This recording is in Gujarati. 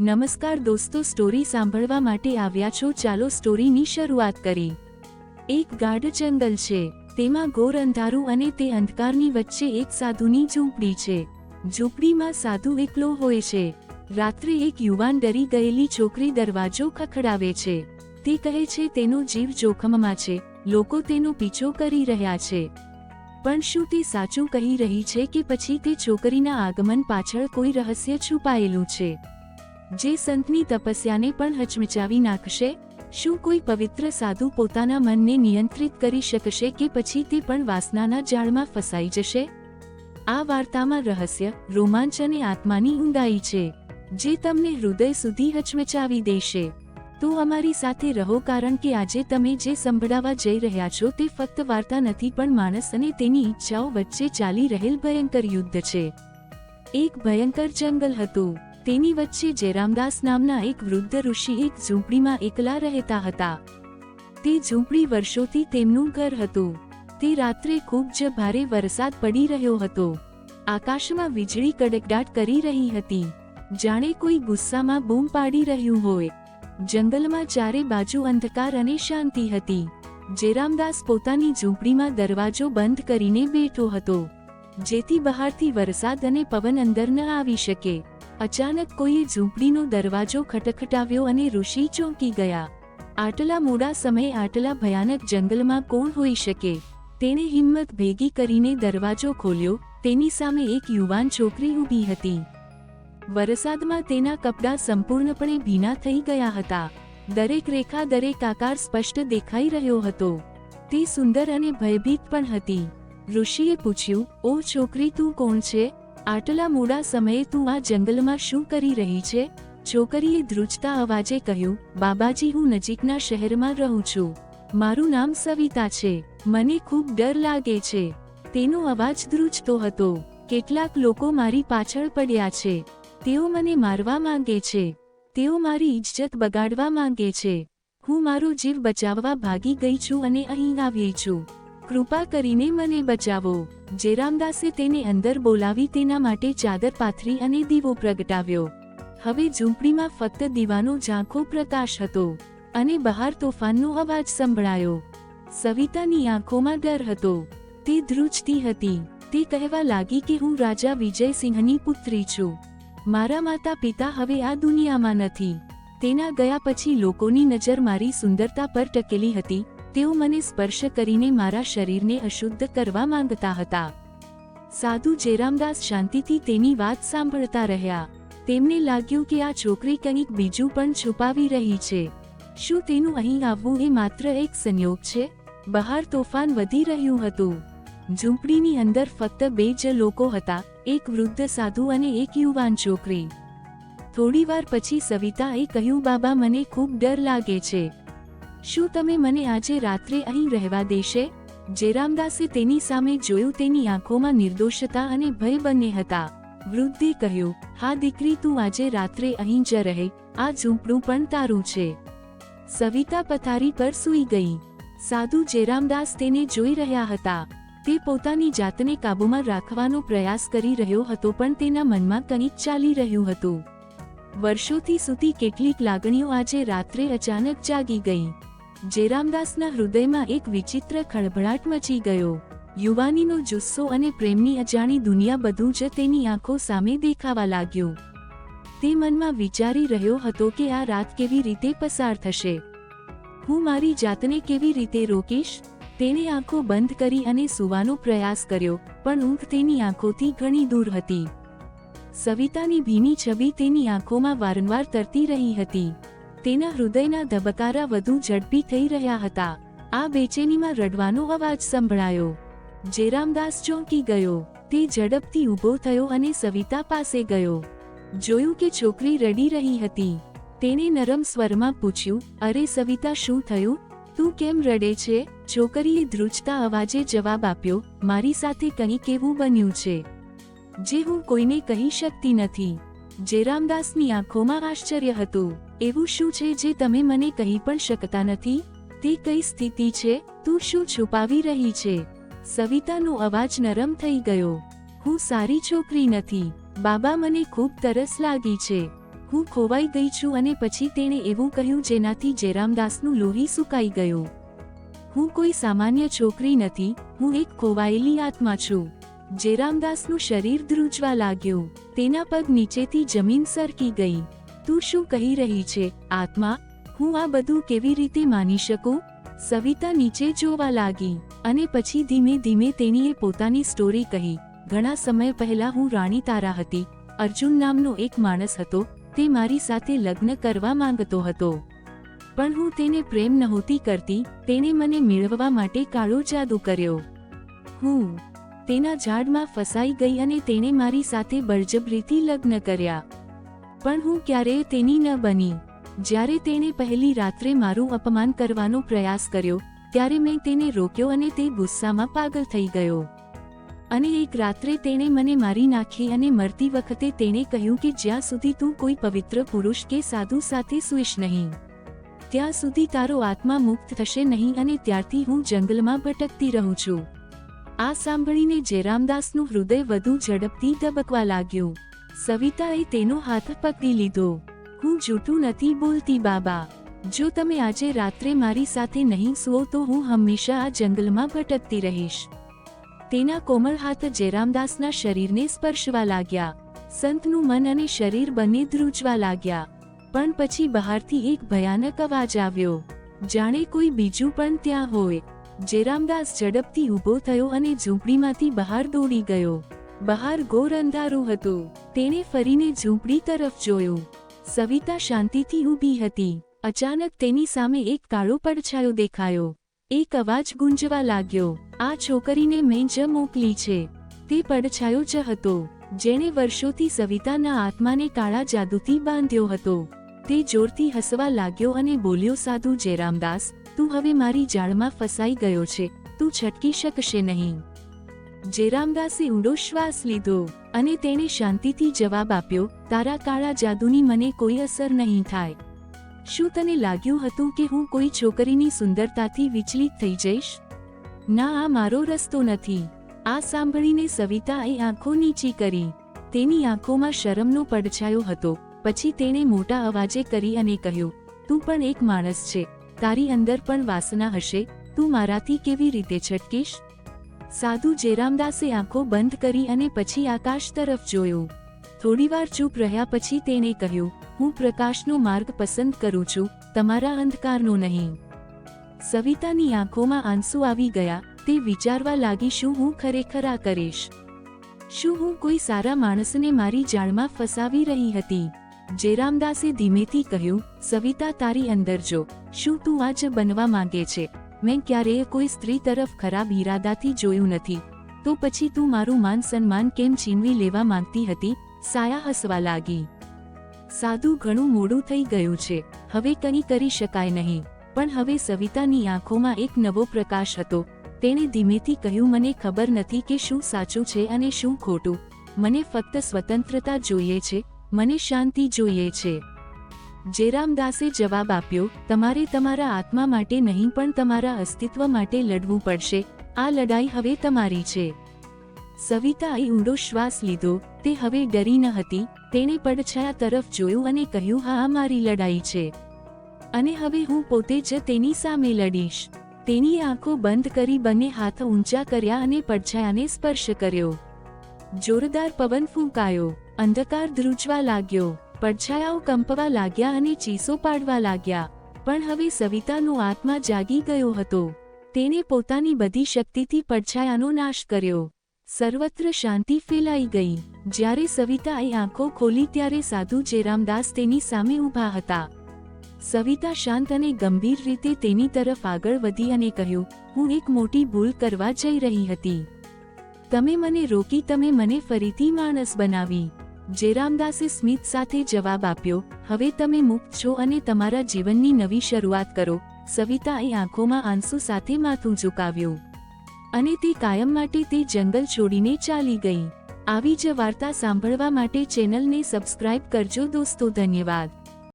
નમસ્કાર દોસ્તો, સ્ટોરી સાંભળવા માટે આવ્યા છો? ચાલો સ્ટોરીની શરૂઆત કરી। એક ગાઢ જંગલ છે, તેમાં ઘોર અંધારું અને તે અંધકારની વચ્ચે એક સાધુની ઝૂંપડી છે। ઝૂંપડીમાં સાધુ એકલો હોય છે। રાત્રે એક યુવાન ડરી ગયેલી છોકરી દરવાજો ખખડાવે છે। તે કહે છે તેનો જીવ જોખમમાં છે, લોકો તેનો પીછો કરી રહ્યા છે। પણ શું તે સાચું કહી રહી છે કે પછી તે છોકરીના આગમન પાછળ કોઈ રહસ્ય છુપાયેલું છે, જે સંતની તપસ્યાને પણ હચમચાવી નાખશે? શું કોઈ પવિત્ર સાધુ પોતાના મનને નિયંત્રિત કરી શકશે કે પછી તે પણ વાસનાના જાળમાં ફસાઈ જશે? આ વાર્તામાં રહસ્ય, રોમાંચ અને આત્માની ઊંડાઈ છે, જે તમને હૃદય સુધી હચમચાવી દેશે। તો અમારી સાથે રહો, કારણ કે આજે તમે જે સંભળાવા જઈ રહ્યા છો તે ફક્ત વાર્તા નથી, પણ માણસ અને તેની ઈચ્છાઓ વચ્ચે ચાલી રહેલ ભયંકર યુદ્ધ છે। એક ભયંકર જંગલ હતું। તેની વચ્ચે જયરામદાસ નામના એક વૃદ્ધ ઋષિ એક ઝૂંપડીમાં એકલા રહેતા હતા। તે ઝૂંપડી વર્ષોથી તેમનું ઘર હતું। તે રાત્રે ખૂબ જ ભારે વરસાદ પડી રહ્યો હતો। આકાશમાં વીજળી કડકડાટ કરી રહી હતી, જાણે કોઈ ગુસ્સામાં બૂમ પાડી રહ્યું હોય। જંગલમાં ચારે બાજુ અંધકાર અને શાંતિ હતી। જયરામદાસ પોતાની ઝૂંપડીમાં દરવાજો બંધ કરીને બેઠો હતો, જેથી બહારથી વરસાદ અને પવન અંદર ન આવી શકે। અચાનક કોઈએ ઝૂંપડીનો દરવાજો ખટખટાવ્યો અને ઋષિ ચોંકી ગયા। આટલા મોડા સમયે આટલા ભયાનક જંગલમાં કોણ હોઈ શકે? તેણે હિંમત ભેગી કરીને દરવાજો ખોલ્યો। તેની સામે એક યુવાન છોકરી ઊભી હતી। વરસાદમાં તેના કપડાં સંપૂર્ણપણે ભીના થઈ ગયા હતા। દરેક રેખા, દરેક આકાર સ્પષ્ટ દેખાઈ રહ્યો હતો। તે સુંદર અને ભયભીત પણ હતી। ઋષિએ પૂછ્યું, "ઓ છોકરી, તું કોણ છે? આટલા મોડા સમયે તું આ જંગલમાં શું કરી રહી છે?" છોકરીએ ધ્રુજતા અવાજે કહ્યું, "બાબાજી, હું નજીકના શહેરમાં રહું છું। મારું નામ સવિતા છે। મને ખૂબ ડર લાગે છે." તેનો અવાજ ધ્રુજતો હતો। "કેટલાક લોકો મારી પાછળ પડ્યા છે। તેઓ મને મારવા માંગે છે। તેઓ મારી ઇજ્જત બગાડવા માંગે છે। હું મારો જીવ બચાવવા ભાગી ગઈ છું અને અહીં આવી છું। કૃપા કરીને મને બચાવો." જયરામદાસે તેને અંદર બોલાવી તેના માટે ચાદર પાથરી અને દીવો પ્રગટાવ્યો। હવે ઝૂંપડીમાં ફક્ત દીવાનો ઝાંખો પ્રકાશ હતો અને બહાર તોફાનનો અવાજ સંભળાયો। સવિતાની આંખોમાં ડર હતો। તે ધ્રુજતી હતી। તે કહેવા લાગી કે હું રાજા વિજયસિંહની પુત્રી છું। મારા માતા પિતા હવે આ દુનિયામાં નથી। તેના ગયા પછી લોકોની નજર મારી સુંદરતા પર ટકેલી હતી। તેઓ મને સ્પર્શ કરીને મારા શરીરને અશુદ્ધ કરવા માંગતા હતા। સાધુ જયરામદાસ શાંતિથી તેની વાત સાંભળતા રહ્યા। તેમને લાગ્યું કે આ છોકરી કંઈક બીજું પણ છુપાવી રહી છે। શું તેનું અહીં આવવું એ માત્ર એક સંયોગ છે? બહાર તોફાન વધી રહ્યું હતું। ઝૂંપડીની અંદર ફક્ત બે જ લોકો હતા, એક વૃદ્ધ સાધુ અને એક યુવાન છોકરી। થોડીવાર પછી સવિતાએ કહ્યું, "બાબા, મને ખૂબ ડર લાગે છે। શું તમે મને આજે રાત્રે અહીં રહેવા દેશે?" જયરામદાસે તેની સામે જોયું। તેની આંખોમાં નિર્દોષતા અને ભય બંને હતા। વૃદ્ધે કહ્યું, "હા દીકરી, તું આજે રાત્રે અહીં જ રહે। આ ઝૂંપડું પણ તારું છે." સવિતા પથારી પર સૂઈ ગઈ। સાધુ જયરામદાસ તેને જોઈ રહ્યા હતા। તે પોતાની જાતને કાબૂમાં રાખવાનો પ્રયાસ કરી રહ્યો હતો, પણ તેના મનમાં કંઈક ચાલી રહ્યું હતું। વર્ષોથી સૂતી કેટલીક લાગણીઓ આજે રાત્રે અચાનક જાગી ગઈ। જયરામદાસના હૃદયમાં એક વિચિત્ર ખળભળાટ મચી ગયો। યુવાનીનો જુસ્સો અને પ્રેમની અજાણી દુનિયા, બધું જ તેની આંખો સામે દેખાવા લાગ્યું। તે મનમાં વિચારી રહ્યો હતો કે આ રાત કેવી રીતે પસાર થશે? હું મારી જાતને કેવી રીતે રોકીશ? તેણે આંખો બંધ કરી અને સૂવાનો પ્રયાસ કર્યો, પણ ઊંઘ તેની આંખોથી ઘણી દૂર હતી। સવિતાની ભીની છબી તેની આંખોમાં વારંવાર તરતી રહી હતી। તેના હૃદયના ધબકારા વધુ ઝડપી થઈ રહ્યા હતા। આ બેચેનીમાં રડવાનો અવાજ સંભળાયો। જયરામદાસ ચોંકી ગયો। તે ઝડપથી ઊભો થયો અને સવિતા પાસે ગયો। જોયું કે છોકરી રડી રહી હતી। તેણે નરમ સ્વરમાં પૂછ્યું, "અરે સવિતા, શું થયું? તું કેમ રડે છે?" છોકરીએ ધ્રુજતા અવાજે જવાબ આપ્યો, "મારી સાથે કંઈક એવું બન્યું છે જે હું કોઈને કહી શકતી નથી." જયરામદાસની આંખોમાં આશ્ચર્ય હતું। "એવું શું છે જે તમે મને કહી પણ શકતા નથી? તે કઈ સ્થિતિ છે? તું શું છુપાવી રહી છે?" સવિતાનો અવાજ નરમ થઈ ગયો। "હું સારી છોકરી નથી બાબા, મને ખૂબ તરસ લાગી છે। હું ખોવાઈ ગઈ છું. અને પછી તેણે એવું કહ્યું જેનાથી જયરામદાસનું લોહી સુકાઈ ગયું. હું કોઈ સામાન્ય છોકરી નથી, હું એક ખોવાયેલી આત્મા છું. જયરામદાસનું શરીર ધ્રુજવા લાગ્યું. તેના પગ નીચેથી જમીન સરકી ગઈ. તું શું કહી રહી છે, આત્મા? હું આ બધું કેવી રીતે માની શકું? સવિતા નીચે જોવા લાગી અને પછી ધીમે ધીમે તેણીએ પોતાની સ્ટોરી કહી. ઘણા સમય પહેલા હું રાણી તારા હતી. અર્જુન નામનો એક માણસ હતો. તે મારી સાથે લગ્ન કરવા માંગતો હતો, પણ હું તેને પ્રેમ નહોતી કરતી. તેણે મને મેળવવા માટે કાળો જાદુ કર્યો. હું તેના જાળમાં ફસાઈ ગઈ અને તેણે મારી સાથે બળજબરીથી લગ્ન કર્યા. પણ હું ક્યારેય તેની ન બની. જ્યારે તેણે પહેલી રાત્રે મારું અપમાન કરવાનો પ્રયાસ કર્યો ત્યારે મેં તેને રોક્યો અને તે ગુસ્સામાં પાગલ થઈ ગયો. અને એક રાત્રે તેણે મને મારી નાખી અને મરતી વખતે તેણે કહ્યું કે જ્યાં સુધી તું કોઈ પવિત્ર પુરુષ કે સાધુ સાથે સૂઈશ નહીં ત્યાં સુધી તારો આત્મા મુક્ત થશે નહીં. અને ત્યારથી હું જંગલમાં ભટકતી રહું છું. આ સાંભળીને જયરામદાસનું હૃદય વધુ ઝડપથી ધબકવા લાગ્યું. સવિતાએ તેનો હાથ પકડી લીધો. હું જૂઠું નથી બોલતી બાબા. જો તમે આજે રાત્રે મારી સાથે નહીં સૂઓ તો હું હંમેશા આ જંગલમાં ભટકતી રહીશ. તેના કોમળ હાથ જયરામદાસના શરીરને સ્પર્શવા લાગ્યા. સંતનું મન અને શરીર બંને ધ્રુજવા લાગ્યા. પણ પછી બહારથી એક ભયાનક અવાજ આવ્યો, જાણે કોઈ બીજું પણ ત્યાં હોય. જયરામદાસ ઝડપથી ઊભો થયો અને ઝૂંપડીમાંથી બહાર દોડી ગયો. બહાર ઘોર અંધારું હતું. તેણે ફરીને ઝૂંપડી તરફ જોયું. સવિતા શાંતિથી ઊભી હતી. અચાનક તેની સામે એક કાળો પડછાયો દેખાયો. એક અવાજ ગુંજવા લાગ્યો, આ છોકરીને મેં જ મોકલી છે. તે પડછાયો જ હતો જેણે વર્ષોથી સવિતાના આત્માને કાળા જાદુથી બાંધ્યો હતો. તે જોરથી હસવા લાગ્યો અને બોલ્યો, સાધુ જયરામદાસ, તું હવે મારી જાળમાં ફસાઈ ગયો છે. તું છટકી શકશે નહીં. જયરામદાસે ઊંડો શ્વાસ લીધો અને તેણે શાંતિથી જવાબ આપ્યો, તારા કાળા જાદુની મને કોઈ અસર નહીં થાય. શું તને લાગ્યું હતું કે હું કોઈ છોકરીની સુંદરતાથી વિચલિત થઈ જઈશ? ના, આ મારો રસ્તો નથી. આ સાંભળીને સવિતાએ આંખો નીચી કરી. તેની આંખોમાં શરમનો પડછાયો હતો. પછી તેણે મોટા અવાજે કરી અને કહ્યું, તું પણ એક માણસ છે. તારી અંદર પણ વાસના હશે. તું મારાથી કેવી રીતે છટકીશ? સાધુ જયરામદાસે આંખો બંધ કરી અને પછી આકાશ તરફ જોયું. થોડીવાર ચૂપ રહ્યા પછી તેણે કહ્યું, હું પ્રકાશનો માર્ગ પસંદ કરું છું, તમારા અંધકારનો નહીં. સવિતાની આંખોમાં આંસુ આવી ગયા. તે વિચારવા લાગી, શું હું ખરેખર આ કરીશ? શું હું કોઈ સારા માણસને મારી જાળમાં ફસાવી રહી હતી? જયરામદાસે ધીમેથી કહ્યું, સવિતા, તારી અંદર જો. શું તું આ જ બનવા માંગે છે? મેં ક્યારેય કોઈ સ્ત્રી તરફ ખરાબ ઈરાદાથી જોયું નથી. તો પછી તું મારું માન સન્માન કેમ છીનવી લેવા માંગતી હતી? સાયા હસવા લાગી. સાધુ, ઘણું મોડું થઈ ગયું છે. હવે કંઈ કરી શકાય નહીં. પણ હવે સવિતાની આંખોમાં એક નવો પ્રકાશ હતો. તેણે ધીમેથી કહ્યું, મને ખબર નથી કે શું સાચું છે અને શું ખોટું. મને ફક્ત સ્વતંત્રતા જોઈએ છે. મને શાંતિ જોઈએ છે. જયરામદાસે જવાબ આપ્યો, તમારે તમારા આત્મા માટે નહીં પણ તમારા અસ્તિત્વ માટે લડવું પડશે. આ લડાઈ હવે તમારી છે. સવિતાએ ઊંડો શ્વાસ લીધો. તે હવે ડરી ન હતી. તેણે પડછાયા તરફ જોયું અને કહ્યું, હા, મારી લડાઈ છે અને હવે હું પોતે જ તેની સામે લડીશ. તેની આંખો બંધ કરી બંને હાથ ઊંચા કર્યા અને પડછાયાને સ્પર્શ કર્યો. જોરદાર પવન ફૂંકાયો. અંધકાર ધ્રુજવા લાગ્યો. પડછાયાઓ કંપવા લાગ્યા અને ચીસો પાડવા લાગ્યા. પણ હવે સવિતાનો આત્મા જાગી ગયો હતો. તેણે પોતાની બધી શક્તિથી પડછાયાનો નાશ કર્યો. સર્વત્ર શાંતિ ફેલાઈ ગઈ. જ્યારે સવિતાએ આંખો ખોલી ત્યારે સાધુ જયરામદાસ તેની સામે ઊભા હતા. સવિતા શાંત અને ગંભીર રીતે તેની તરફ આગળ વધી અને કહ્યું, હું એક મોટી ભૂલ કરવા જઈ રહી હતી. તમે મને રોકી. તમે મને ફરીથી માણસ બનાવી. જયરામદાસે સ્મિત સાથે જવાબ આપ્યો, હવે તમે મુક્ત છો અને તમારા જીવનની નવી શરૂઆત કરો. સવિતાએ આંખોમાં આંસુ સાથે માથું ઝુકાવ્યું અને તે કાયમ માટે તે જંગલ છોડીને ચાલી ગઈ. આવી જ વાર્તા સાંભળવા માટે ચેનલને સબસ્ક્રાઇબ કરજો દોસ્તો. ધન્યવાદ.